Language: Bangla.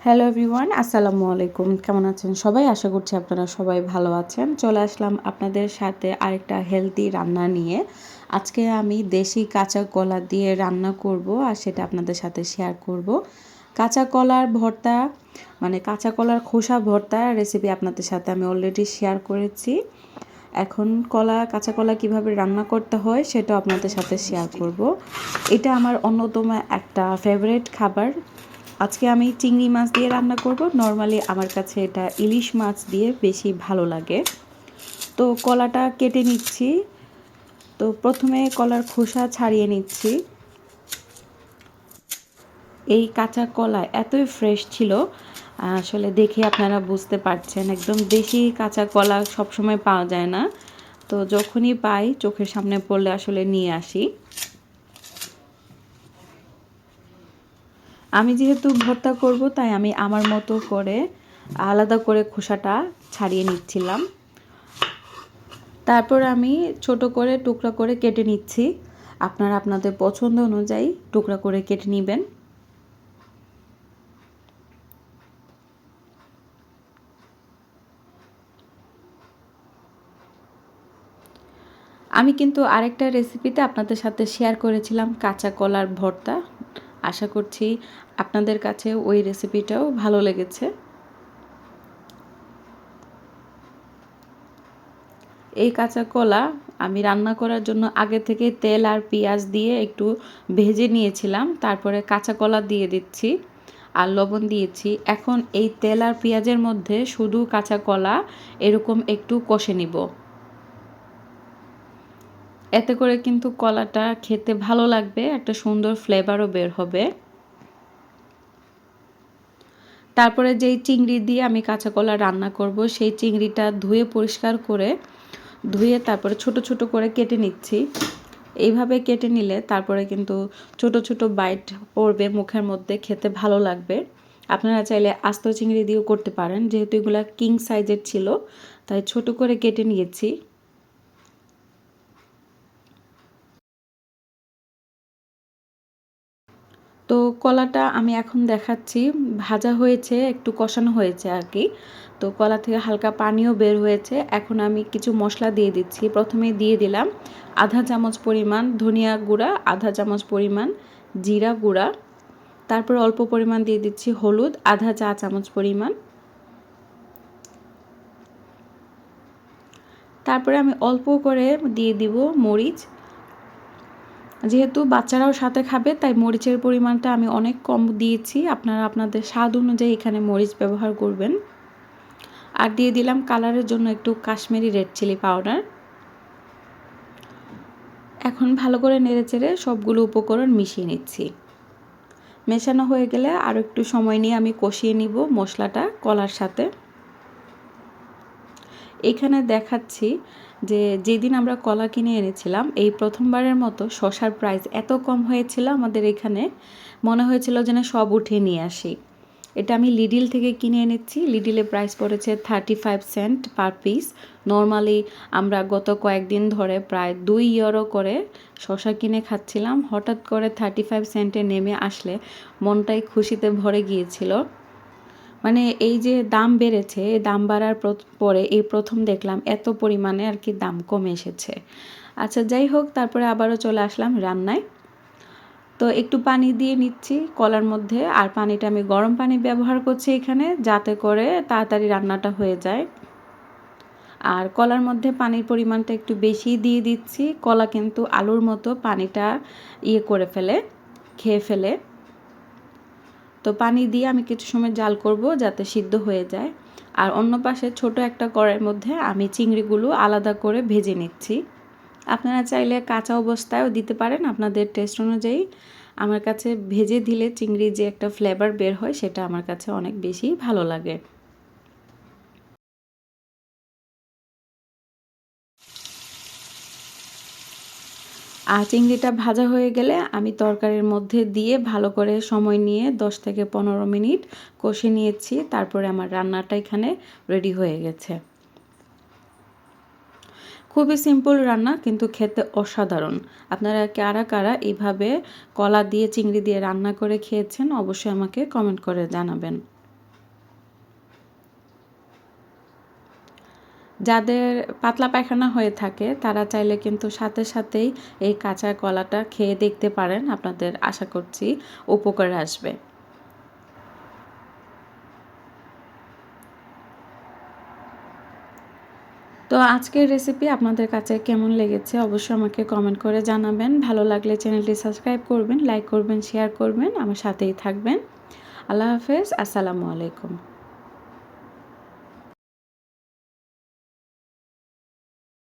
হ্যালো এভরিওয়ান, আসসালামু আলাইকুম। কেমন আছেন সবাই? আশা করছি আপনারা সবাই ভালো আছেন। চলে আসলাম আপনাদের সাথে আরেকটা হেলদি রান্না নিয়ে। আজকে আমি দেশি কাঁচা কলা দিয়ে রান্না করব আর সেটা আপনাদের সাথে শেয়ার করব। কাঁচা কলার ভর্তা মানে কাঁচা কলার খোসা ভর্তা রেসিপি আপনাদের সাথে আমি অলরেডি শেয়ার করেছি। এখন কাঁচা কলা কীভাবে রান্না করতে হয় সেটাও আপনাদের সাথে শেয়ার করব। এটা আমার অন্যতম একটা ফেভারিট খাবার। আজকে আমি চিংড়ি মাছ দিয়ে রান্না করব। নর্মালি আমার কাছে এটা ইলিশ মাছ দিয়ে বেশি ভালো লাগে। তো কলাটা কেটে নিচ্ছি। তো প্রথমে কলার খোসা ছাড়িয়ে নিচ্ছি। এই কাঁচা কলা এতই ফ্রেশ ছিল, আসলে দেখে আপনারা বুঝতে পারছেন। একদম দেশি কাঁচা কলা সবসময় পাওয়া যায় না, তো যখনই পাই চোখের সামনে পড়লে আসলে নিয়ে আসি। আমি যেহেতু ভর্তা করব তাই আমি আমার মতো করে আলাদা করে খোসাটা ছাড়িয়ে নিচ্ছিলাম। তারপর আমি ছোট করে টুকরা করে কেটে নিচ্ছি। আপনারা আপনাদের পছন্দ অনুযায়ী টুকরা করে কেটে নেবেন। আমি কিন্তু আরেকটা রেসিপিতে আপনাদের সাথে শেয়ার করেছিলাম কাঁচা কলার ভর্তা। আশা করছি আপনাদের কাছে ওই রেসিপিটাও ভালো লেগেছে। এই কাঁচা কলা আমি রান্না করার জন্য আগে থেকে তেল আর পেঁয়াজ দিয়ে একটু ভেজে নিয়েছিলাম। তারপরে কাঁচা কলা দিয়ে দিচ্ছি আর লবণ দিয়েছি। এখন এই তেল আর পেঁয়াজের মধ্যে শুধু কাঁচা কলা এরকম একটু কষে নিব। এতে করে কিন্তু কলাটা খেতে ভালো লাগবে, একটা সুন্দর ফ্লেভারও বের হবে। তারপরে যেই চিংড়ি দিয়ে আমি কাঁচা কলা রান্না করব সেই চিংড়িটা ধুয়ে পরিষ্কার করে তারপরে ছোট ছোট করে কেটে নিচ্ছি। এইভাবে কেটে নিলে তারপরে কিন্তু ছোট ছোট বাইট পড়বে মুখের মধ্যে, খেতে ভালো লাগবে। আপনারা চাইলে আস্ত চিংড়ি দিয়েও করতে পারেন, যেহেতু এগুলা কিং সাইজের ছিল তাই ছোট করে কেটে নিয়েছি। তো কলাটা আমি এখন দেখাচ্ছি ভাজা হয়েছে, একটু কষানো হয়েছে আর কি। তো কলা থেকে হালকা পানিও বের হয়েছে। এখন আমি কিছু মশলা দিয়ে দিচ্ছি। প্রথমে দিয়ে দিলাম আধা চামচ পরিমাণ ধনিয়া গুঁড়া, আধা চামচ পরিমাণ জিরা গুঁড়া, তারপর অল্প পরিমাণ দিয়ে দিচ্ছি হলুদ, আধা চা চামচ পরিমাণ। তারপরে আমি অল্প করে দিয়ে দিব মরিচ। যেহেতু বাচ্চারাও সাথে খাবে তাই মরিচের পরিমাণটা আমি অনেক কম দিয়েছি। আপনারা আপনাদের স্বাদ অনুযায়ী এখানে মরিচ ব্যবহার করবেন। আর দিয়ে দিলাম কালারের জন্য একটু কাশ্মীরি রেড চিলি পাউডার। এখন ভালো করে নেড়েচেড়ে সবগুলো উপকরণ মিশিয়ে নিচ্ছি। মেশানো হয়ে গেলে আরও একটু সময় নিয়ে আমি কষিয়ে নিব মশলাটা কলার সাথে। এখানে দেখাচ্ছি যে যেদিন আমরা কলা কিনে এনেছিলাম এই প্রথমবারের মতো শসার প্রাইস এত কম হয়েছিল আমাদের এখানে, মনে হয়েছিল যেন সব উঠিয়ে নিয়ে আসি। এটা আমি লিডিল থেকে কিনে এনেছি। লিডিলে প্রাইস পড়েছে 35 সেন্ট পার পিস। নর্মালি আমরা গত কয়েকদিন ধরে প্রায় 2 ইউরো করে শসা কিনে খাচ্ছিলাম। হঠাৎ করে 35 সেন্টে নেমে আসলে মনটাই খুশিতে ভরে গিয়েছিল। মানে এই যে দাম বেড়েছে, এই দাম বাড়ার পরে এই প্রথম দেখলাম এত পরিমাণে আর কি দাম কমে এসেছে। আচ্ছা যাই হোক, তারপরে আবারও চলে আসলাম রান্নায়। তো একটু পানি দিয়ে নিচ্ছি কলার মধ্যে, আর পানিটা আমি গরম পানি ব্যবহার করছি এখানে, যাতে করে তাড়াতাড়ি রান্নাটা হয়ে যায়। আর কলার মধ্যে পানির পরিমাণটা একটু বেশি দিয়ে দিচ্ছি। কলা কিন্তু আলুর মতো পানিটা খেয়ে ফেলে। তো পানি দিয়ে আমি কিছু সময় জাল করব যাতে সিদ্ধ হয়ে যায়। আর অন্য পাশে ছোট একটা কড়াইয়ের মধ্যে আমি চিংড়িগুলো আলাদা করে ভেজে নিচ্ছি। আপনারা চাইলে কাঁচা অবস্থায়ও দিতে পারেন আপনাদের টেস্ট অনুযায়ী। আমার কাছে ভেজে দিলে চিংড়ির যে একটা ফ্লেভার বের হয় সেটা আমার কাছে অনেক বেশি ভালো লাগে। আর চিংড়িটা ভাজা হয়ে গেলে আমি তরকারির মধ্যে দিয়ে ভালো করে সময় নিয়ে 10 থেকে 15 মিনিট কষে নিয়েছি। তারপরে আমার রান্নাটা এখানে রেডি হয়ে গেছে। খুবই সিম্পল রান্না, কিন্তু খেতে অসাধারণ। আপনারা কারা কারা এইভাবে কলা দিয়ে চিংড়ি দিয়ে রান্না করে খেয়েছেন অবশ্যই আমাকে কমেন্ট করে জানাবেন। যাদের পাতলা পায়খানা হয়ে থাকে তারা চাইলে কিন্তু সাথে সাথেই এই কাঁচা কলাটা খেয়ে দেখতে পারেন, আপনাদের আশা করছি উপকার আসবে। তো আজকের রেসিপি আপনাদের কাছে কেমন লেগেছে অবশ্যই আমাকে কমেন্ট করে জানাবেন। ভালো লাগলে চ্যানেলটি সাবস্ক্রাইব করবেন, লাইক করবেন, শেয়ার করবেন, আমার সাথেই থাকবেন। আল্লাহ হাফেজ, আসসালামু আলাইকুম।